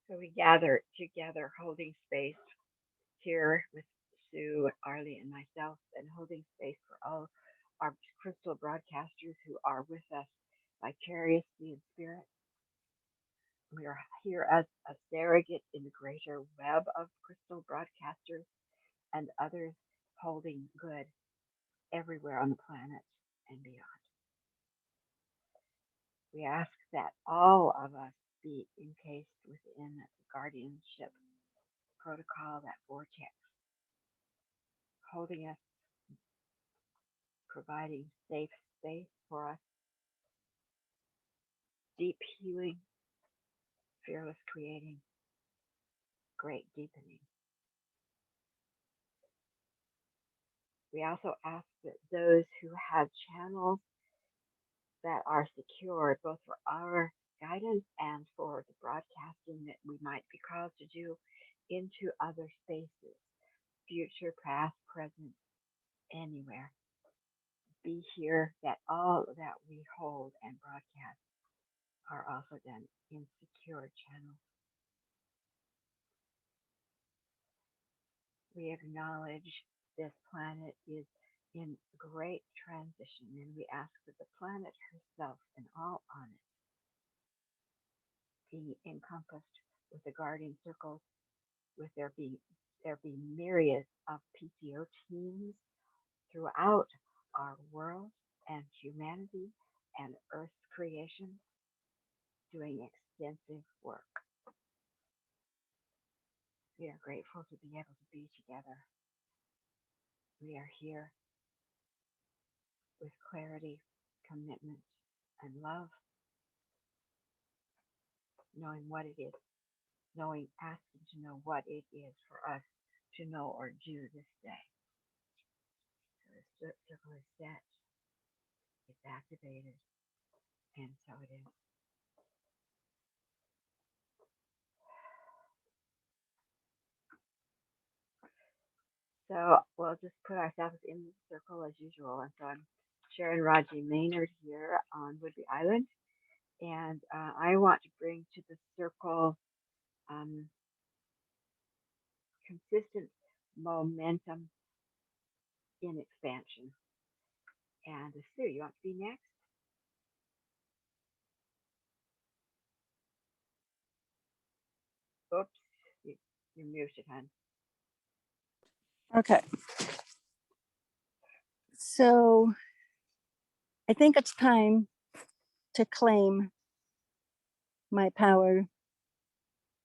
So we gather together, holding space here with Sue, Arlie, and myself, and holding space for all our crystal broadcasters who are with us vicariously in spirit. We are here as a surrogate in the greater web of crystal broadcasters and others holding good everywhere on the planet and beyond. We ask that all of us be encased within the guardianship protocol, that vortex, holding us, providing safe space for us, deep healing, fearless creating, great deepening. We also ask that those who have channels that are secured, both for our guidance and for the broadcasting that we might be called to do into other spaces, future, past, present, anywhere, be here, that all that we hold and broadcast are also done in secure channels. We acknowledge this planet is in great transition, and we ask that the planet herself and all on it be encompassed with the guardian circles, with there be myriads of PTO teams throughout our world and humanity and Earth's creation doing extensive work. We are grateful to be able to be together. We are here with clarity, commitment, and love, knowing what it is, asking to know what it is for us to know or do this day. So the circle is set, it's activated, and so it is. So we'll just put ourselves in the circle as usual. And so I'm Sharon Raji Maynard here on Woodley Island. And I want to bring to the circle um, consistent momentum in expansion. And Sue, you want to be next? Oops, you, you're muted, hon. Okay. So I think it's time to claim my power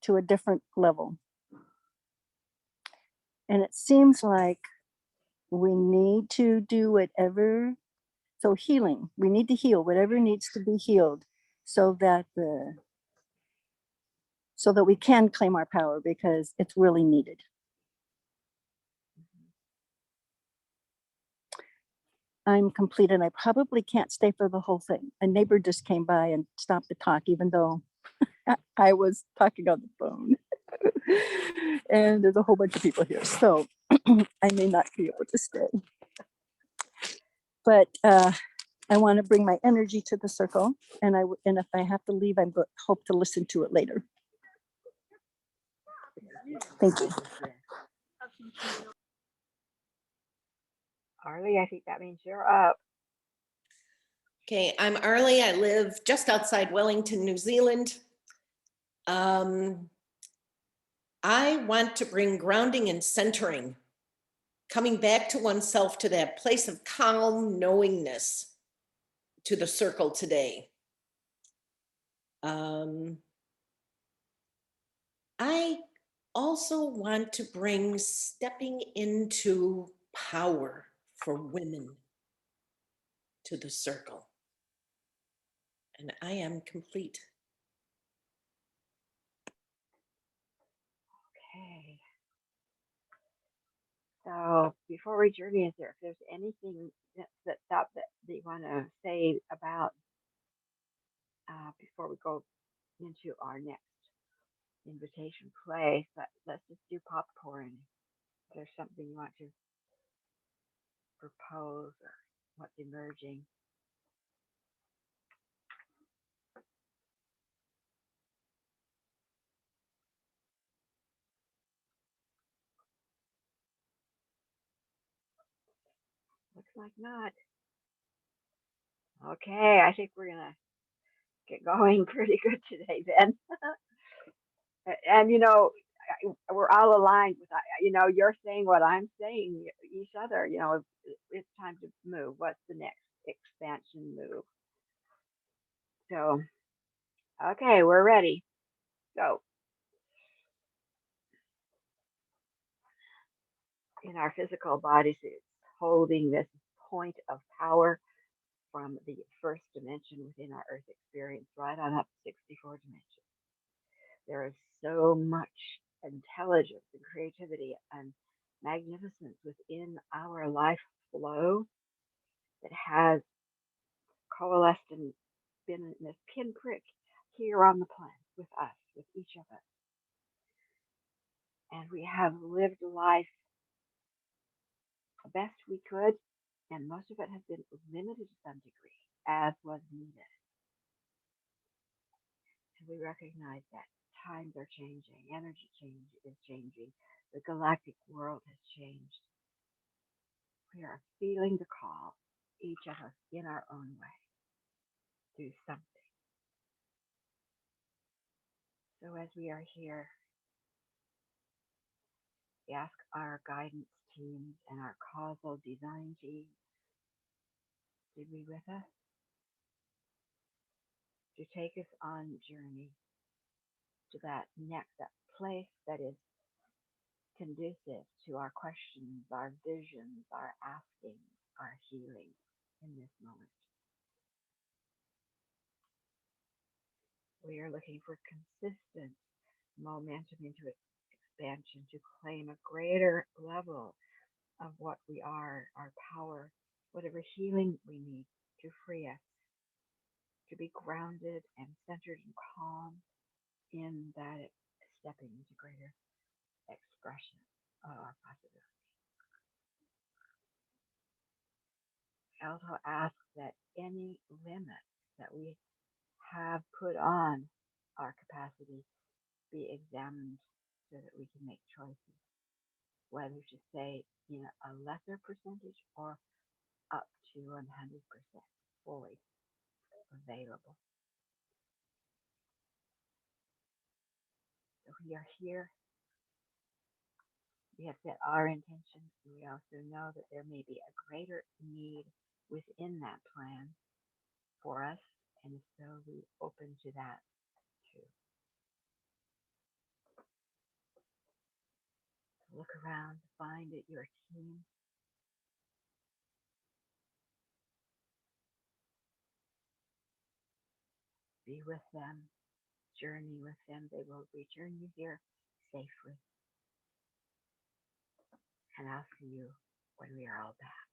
to a different level. And it seems like we need to do whatever. So healing, we need to heal whatever needs to be healed so that we can claim our power, because it's really needed. I'm complete, and I probably can't stay for the whole thing. A neighbor just came by and stopped to talk, even though I was talking on the phone. And there's a whole bunch of people here, so I may not be able to stay. But I want to bring my energy to the circle, and if I have to leave, I hope to listen to it later. Thank you. Arlie, I think that means you're up. Okay, I'm Arlie. I live just outside Wellington, New Zealand. I want to bring grounding and centering, coming back to oneself, to that place of calm knowingness, to the circle today. I also want to bring stepping into power for women to the circle. And I am complete. Okay. So before we journey in there, if there's anything that you want to say about before we go into our next invitation play, let's just do popcorn. If there's something you want to propose or what's emerging. like not. Okay, I think we're gonna get going pretty good today, then. And we're all aligned with you're saying what I'm saying, each other. It's time to move. What's the next expansion move? So, okay, we're ready. So, in our physical bodies, it's holding this point of power from the first dimension within our earth experience right on up 64 dimensions. There is so much intelligence and creativity and magnificence within our life flow that has coalesced and been in this pinprick here on the planet with us, with each of us. And we have lived life the best we could, and most of it has been limited to some degree, as was needed. And we recognize that times are changing, energy change is changing, the galactic world has changed. We are feeling the call, each of us in our own way, do something. So as we are here, we ask our guidance teams and our causal design teams to be with us, to take us on journey to that next, that place that is conducive to our questions, our visions, our asking, our healing in this moment. We are looking for consistent momentum into expansion to claim a greater level of what we are, our power, whatever healing we need to free us, to be grounded and centered and calm in that stepping into greater expression of our possibility. I also ask that any limits that we have put on our capacity be examined so that we can make choices, whether to say in a lesser percentage or up to 100% fully available. So we are here. We have set our intentions. We also know that there may be a greater need within that plan for us, and so we open to that too. So look around, find that your team, be with them, journey with them. They will return you here safely. And I'll see you when we are all back.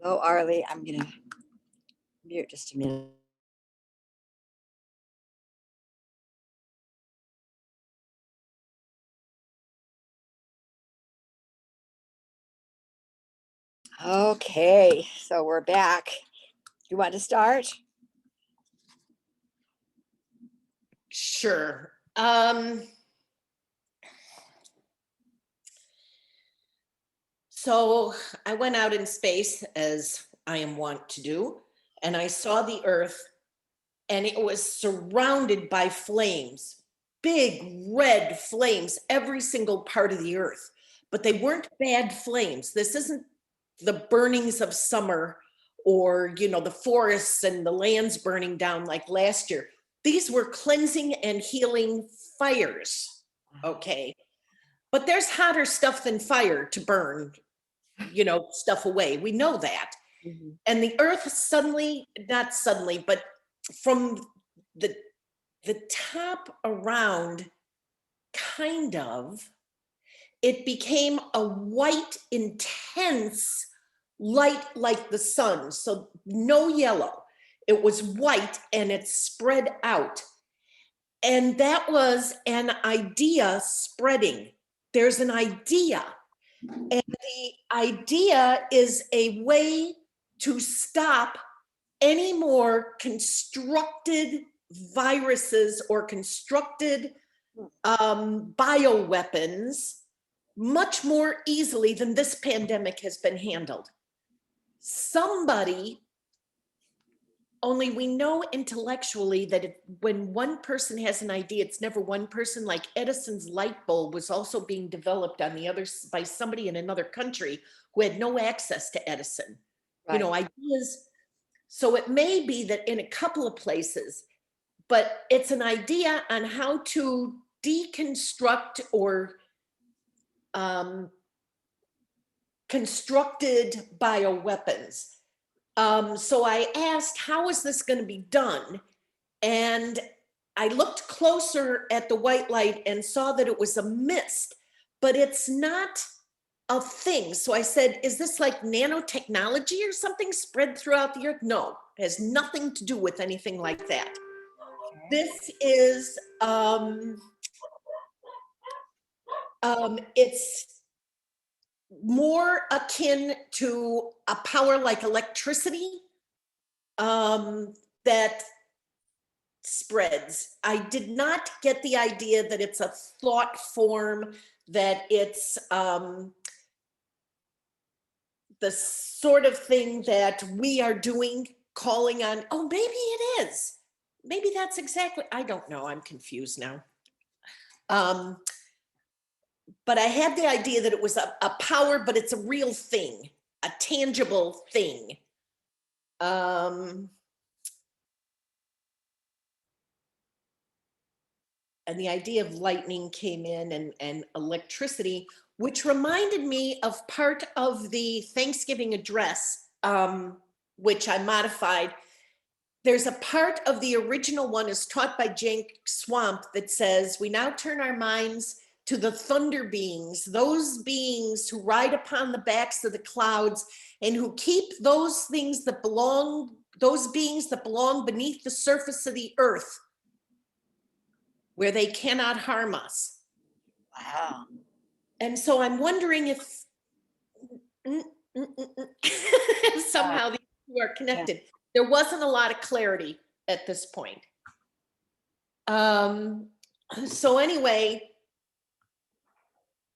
Oh, Arlie, I'm gonna mute just a minute. Okay, so we're back. You want to start? Sure. So I went out in space, as I am wont to do, and I saw the Earth, and it was surrounded by flames, big red flames, every single part of the Earth. But they weren't bad flames. This isn't the burnings of summer or, the forests and the lands burning down like last year. These were cleansing and healing fires. Okay. But there's hotter stuff than fire to burn, stuff away. We know that. Mhm. And the earth suddenly, not suddenly, but from the top around, kind of, it became a white, intense light like the sun. So no yellow. It was white and it spread out. And that was an idea spreading. There's an idea. And the idea is a way to stop any more constructed viruses or constructed bioweapons much more easily than this pandemic has been handled. Somebody, only we know intellectually that when one person has an idea, it's never one person. Like Edison's light bulb was also being developed on the other by somebody in another country who had no access to Edison. Right. Ideas. So it may be that in a couple of places, but it's an idea on how to deconstruct or constructed bioweapons. So I asked, how is this going to be done? And I looked closer at the white light and saw that it was a mist, but it's not a thing. So I said, is this like nanotechnology or something spread throughout the earth? No, it has nothing to do with anything like that. This is, it's more akin to a power like electricity that spreads. I did not get the idea that it's a thought form, that it's the sort of thing that we are doing, calling on, oh, maybe it is. Maybe that's exactly, I don't know, I'm confused now. But I had the idea that it was a power, but it's a real thing, a tangible thing. And the idea of lightning came in and electricity, which reminded me of part of the Thanksgiving address, which I modified. There's a part of the original one is taught by Jake Swamp that says, we now turn our minds to the thunder beings, those beings who ride upon the backs of the clouds and who keep those beings that belong beneath the surface of the earth, where they cannot harm us. Wow. And so I'm wondering if somehow these two are connected. There wasn't a lot of clarity at this point. So anyway,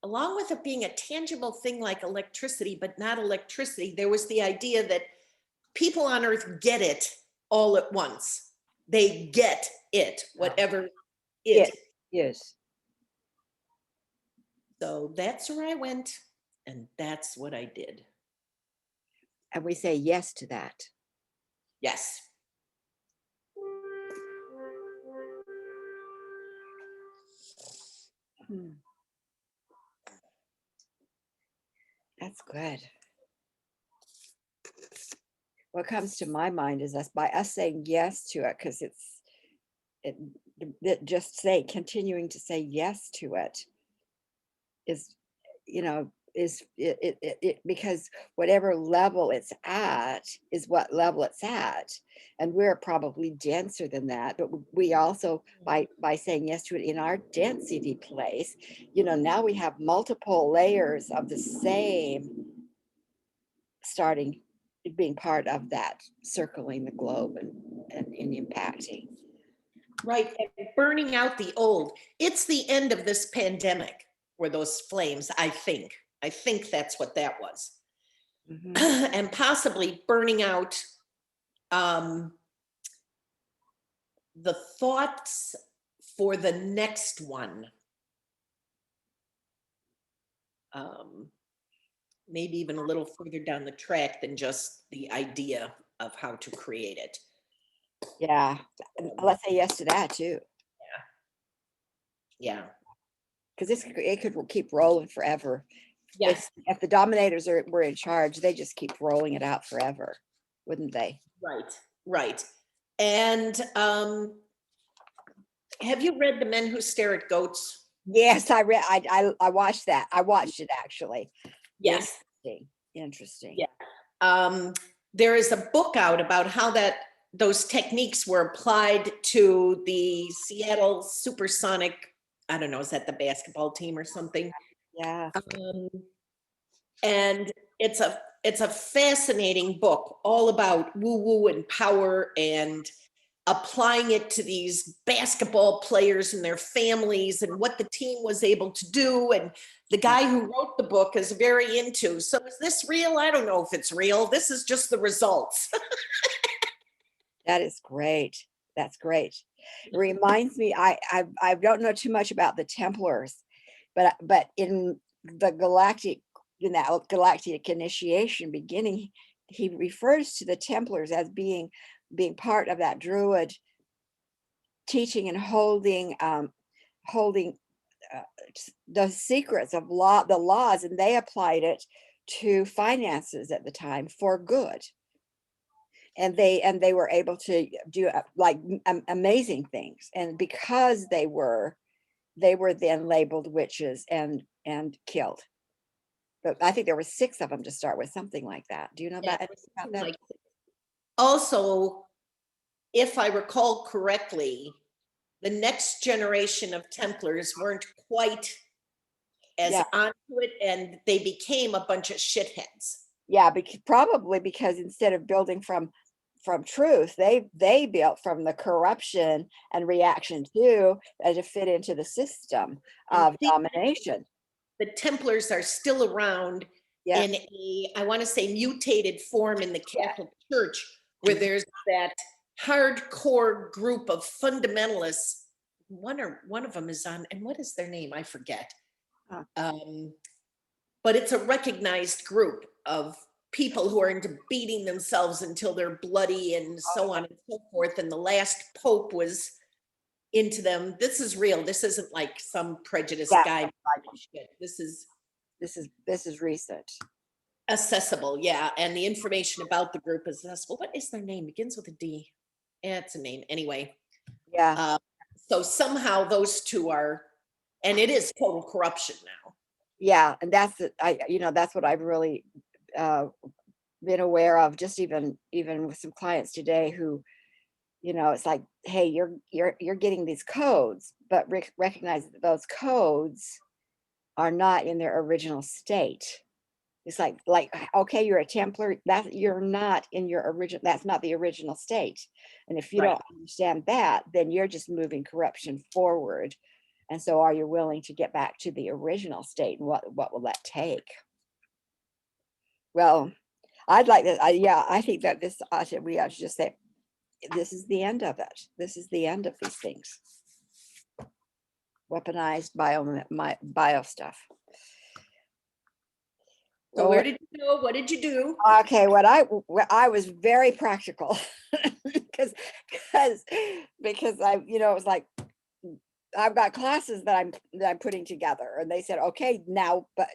along with it being a tangible thing like electricity, but not electricity, there was the idea that people on Earth get it all at once. They get it, whatever it is. Yes. So that's where I went, and that's what I did. And we say yes to that. Yes. That's good. What comes to my mind is by us saying yes to it, because it just continuing to say yes to it is, is because whatever level it's at is what level it's at, and we're probably denser than that. But we also, by saying yes to it in our density place, now we have multiple layers of the same starting, being part of that, circling the globe and impacting. Right, and burning out the old. It's the end of this pandemic where those flames, I think that's what that was. And possibly burning out the thoughts for the next one. Maybe even a little further down the track than just the idea of how to create it. Yeah, let's say yes to that too. Yeah. Because it could keep rolling forever. Yes. If the dominators were in charge, they just keep rolling it out forever, wouldn't they? Right. And have you read The Men Who Stare at Goats? Yes, I read. I watched that. I watched it actually. Yes. Interesting. Yeah. There is a book out about how those techniques were applied to the Seattle Supersonic. I don't know, is that the basketball team or something? Yeah. And it's a fascinating book all about woo-woo and power and applying it to these basketball players and their families and what the team was able to do. And the guy who wrote the book is very into, so is this real? I don't know if it's real. This is just the results. That is great. That's great. It reminds me, I don't know too much about the Templars, but in the galactic initiation beginning, he refers to the Templars as being part of that Druid teaching and holding the secrets of the laws, and they applied it to finances at the time for good. And they were able to do like amazing things, and because they were then labeled witches and killed. But I think there were 6 of them to start with, something like that. Do you know about that? Like, also, if I recall correctly, the next generation of Templars weren't quite as onto it, and they became a bunch of shitheads. Yeah, probably because instead of building from truth, they built from the corruption and reaction to fit into the system of domination. The Templars are still around in I want to say mutated form in the Catholic Church, where there's that hardcore group of fundamentalists. One of them is on, and what is their name? I forget. But it's a recognized group of people who are into beating themselves until they're bloody and so on and so forth. And the last pope was into them. This is real. This isn't like some prejudiced guy. This is recent. Accessible, yeah. And the information about the group is accessible. What is their name? Begins with a D. It's a name anyway. Yeah. So somehow those two are, and it is total corruption now. Yeah, and that's that's what I've really been aware of, just even with some clients today who, it's like, hey, you're getting these codes, but recognize that those codes are not in their original state. It's like, okay, you're a Templar, that you're not in your original, that's not the original state. And if you don't understand that, then you're just moving corruption forward. And so are you willing to get back to the original state, and what will that take? Well, I'd like that. I think that we ought to just say, this is the end of it. This is the end of these things. Weaponized bio stuff. So where did you go? What did you do? Okay, I was very practical because I, it was like, I've got classes that I'm putting together, and they said, okay, now, but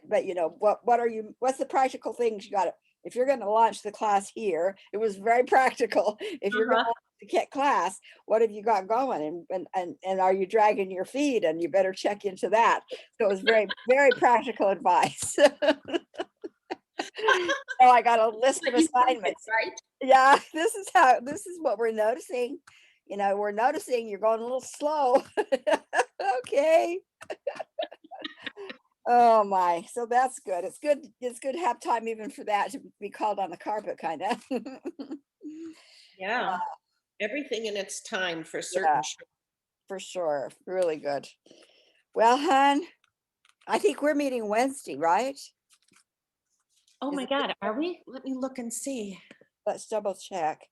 what's the practical things you got to, If you're going to launch the class here, it was very practical. If you're going to get class, what have you got going? And are you dragging your feet? And you better check into that. So it was very, very practical advice. So I got a list of assignments. Right? Yeah, this is what we're noticing. You know, we're noticing you're going a little slow. Okay. Oh my, so that's good. It's good. It's good to have time even for that, to be called on the carpet, kind of. Yeah. Everything in its time for certain. Yeah, for sure. Really good. Well, hon, I think we're meeting Wednesday, right? Oh Is my it- God, are we? Let me look and see. Let's double check.